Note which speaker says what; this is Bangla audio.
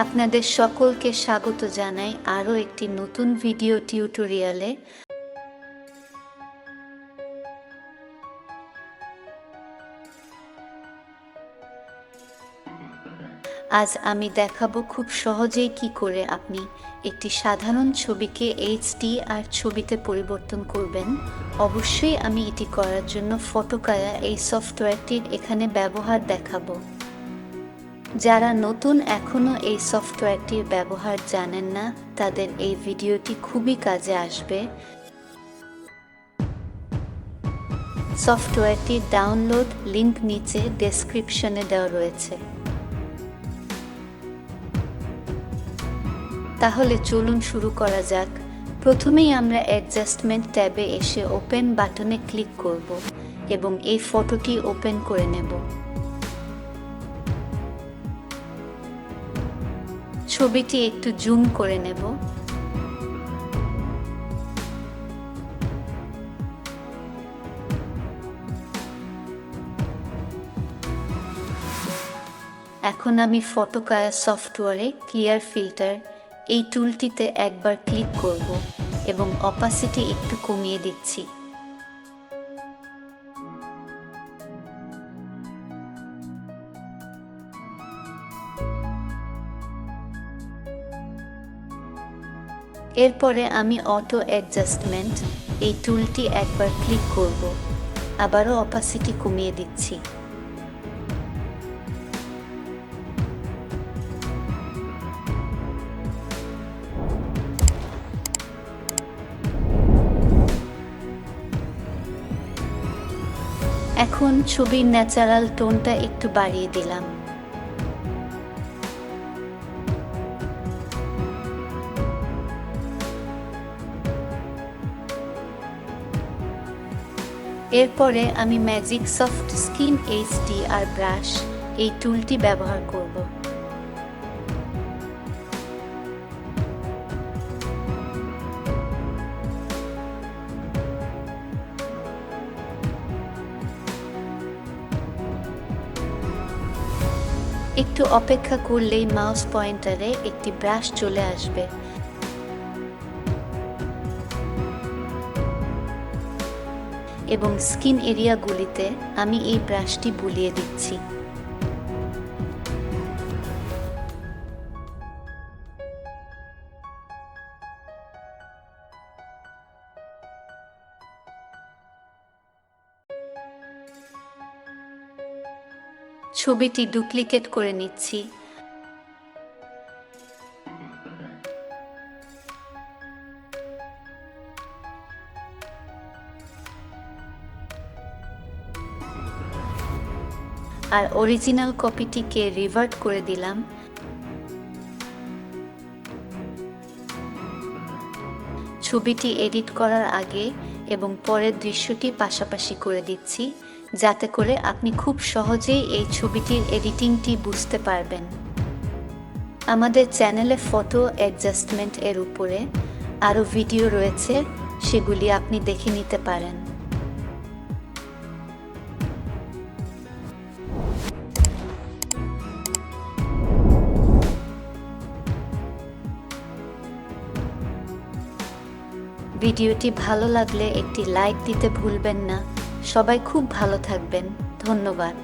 Speaker 1: আপনাদের সকলকে স্বাগত জানাই আরও একটি নতুন ভিডিও টিউটোরিয়ালে। আজ আমি দেখাবো খুব সহজেই কি করে আপনি একটি সাধারণ ছবিকে HDR ছবিতে পরিবর্তন করবেন। অবশ্যই আমি এটি করার জন্য ফটোকায়া এই সফটওয়্যারটির এখানে ব্যবহার দেখাবো। যারা নতুন এখনও এই সফটওয়্যারটির ব্যবহার জানেন না, তাদের এই ভিডিওটি খুবই কাজে আসবে। সফটওয়্যারটির ডাউনলোড লিংক নিচে ডেসক্রিপশনে দেওয়া রয়েছে। তাহলে চলুন শুরু করা যাক। প্রথমেই আমরা অ্যাডজাস্টমেন্ট ট্যাবে এসে ওপেন বাটনে ক্লিক করব এবং এই ফটোটি ওপেন করে নেব। ছবিটি একটু জুম করে নেব। এখন আমি ফটোকায়া সফটওয়্যারে ক্লিয়ার ফিল্টার এই টুলটিতে একবার ক্লিক করব এবং অপাসিটি একটু কমিয়ে দিচ্ছি। এরপরে আমি অটো অ্যাডজাস্টমেন্ট এই টুলটি একবার ক্লিক করব, আবারও অপাসিটি কমিয়ে দিচ্ছি। এখন ছবির ন্যাচারাল টোনটা একটু বাড়িয়ে দিলাম। এরপরে আমি magic soft skin HDR brush এই টুলটি ব্যবহার করব। একটু অপেক্ষা করলেই মাউস পয়েন্টারে একটি ব্রাশ চলে আসবে। এবং স্কিন এরিয়াগুলিতে আমি এই ব্রাশটি বুলিয়ে দিচ্ছি। ছবিটি ডুপ্লিকেট করে নিচ্ছি। আর অরিজিনাল কপিটিকে রিভার্ট করে দিলাম। ছবিটি এডিট করার আগে এবং পরের দৃশ্যটি পাশাপাশি করে দিচ্ছি, যাতে করে আপনি খুব সহজেই এই ছবিটির এডিটিংটি বুঝতে পারবেন। আমাদের চ্যানেলে ফটো অ্যাডজাস্টমেন্ট এর উপরে আরও ভিডিও রয়েছে, সেগুলি আপনি দেখে নিতে পারেন। ভিডিওটি ভালো লাগলে একটি লাইক দিতে ভুলবেন না। সবাই খুব ভালো থাকবেন। ধন্যবাদ।